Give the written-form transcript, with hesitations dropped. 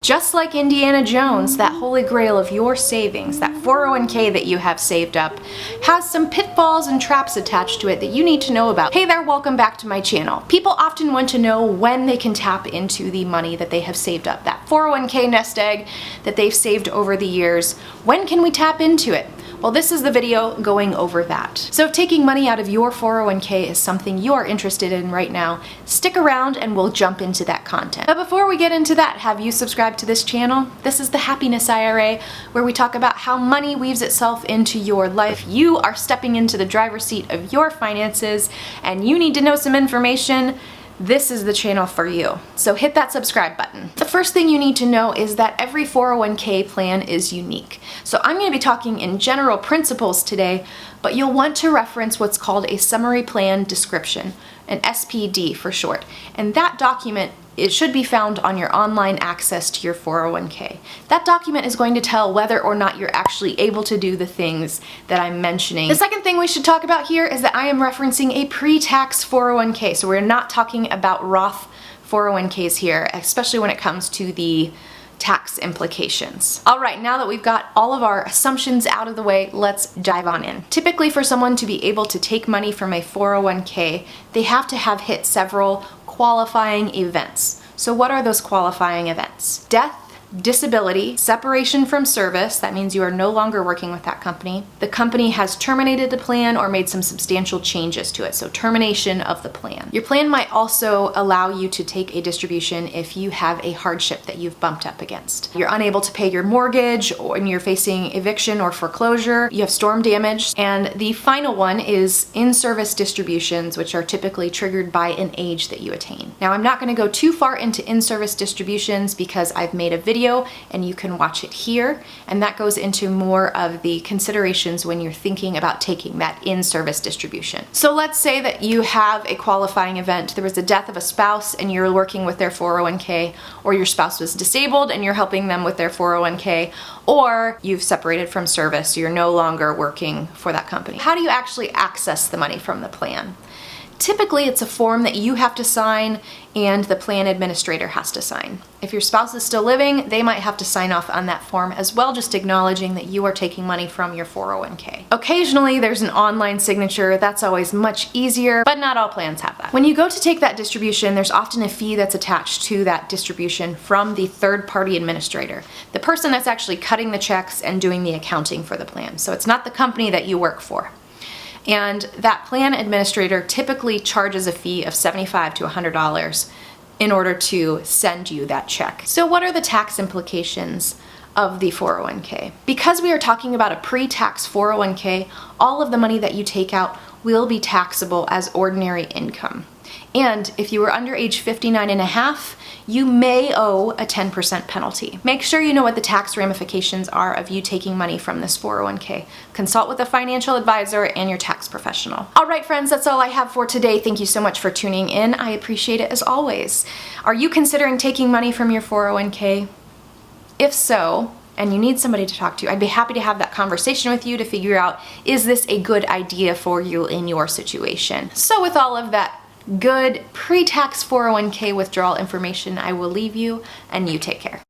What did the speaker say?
Just like Indiana Jones, that holy grail of your savings, that 401k that you have saved up, has some pitfalls and traps attached to it that you need to know about. Hey there, welcome back to my channel. People often want to know when they can tap into the money that they have saved up, that 401k nest egg that they've saved over the years. When can we tap into it? Well, this is the video going over that. So if taking money out of your 401k is something you are interested in right now, stick around and we'll jump into that content. But before we get into that, have you subscribed to this channel? This is the Happiness IRA, where we talk about how money weaves itself into your life. You are stepping into the driver's seat of your finances and you need to know some information. This is the channel for you. So hit that subscribe button. The first thing you need to know is that every 401k plan is unique. So I'm going to be talking in general principles today, but you'll want to reference what's called a summary plan description, an SPD for short. And that document, it should be found on your online access to your 401k. That document is going to tell whether or not you're actually able to do the things that I'm mentioning. The second thing we should talk about here is that I am referencing a pre-tax 401k. So we're not talking about Roth 401ks here, especially when it comes to the tax implications. All right, now that we've got all of our assumptions out of the way, let's dive on in. Typically, for someone to be able to take money from a 401k, they have to have hit several qualifying events. So what are those qualifying events? Death, disability, separation from service, that means you are no longer working with that company. The company has terminated the plan or made some substantial changes to it, so termination of the plan. Your plan might also allow you to take a distribution if you have a hardship that you've bumped up against. You're unable to pay your mortgage, or you're facing eviction or foreclosure, you have storm damage, and the final one is in-service distributions, which are typically triggered by an age that you attain. Now, I'm not going to go too far into in-service distributions because I've made a video and you can watch it here, and that goes into more of the considerations when you're thinking about taking that in-service distribution. So let's say that you have a qualifying event. There was the death of a spouse and you're working with their 401k, or your spouse was disabled and you're helping them with their 401k, or you've separated from service, so you're no longer working for that company. How do you actually access the money from the plan? Typically, it's a form that you have to sign and the plan administrator has to sign. If your spouse is still living, they might have to sign off on that form as well, just acknowledging that you are taking money from your 401k. Occasionally, there's an online signature. That's always much easier, but not all plans have that. When you go to take that distribution, there's often a fee that's attached to that distribution from the third-party administrator, the person that's actually cutting the checks and doing the accounting for the plan. So it's not the company that you work for. And that plan administrator typically charges a fee of $75 to $100 in order to send you that check. So what are the tax implications of the 401k? Because we are talking about a pre-tax 401k, all of the money that you take out will be taxable as ordinary income. And if you were under age 59 and a half, you may owe a 10% penalty. Make sure you know what the tax ramifications are of you taking money from this 401k. Consult with a financial advisor and your tax professional. All right, friends, that's all I have for today. Thank you so much for tuning in. I appreciate it as always. Are you considering taking money from your 401k? If so, and you need somebody to talk to, I'd be happy to have that conversation with you to figure out, is this a good idea for you in your situation? So with all of that good pre-tax 401k withdrawal information, I will leave you, and you take care.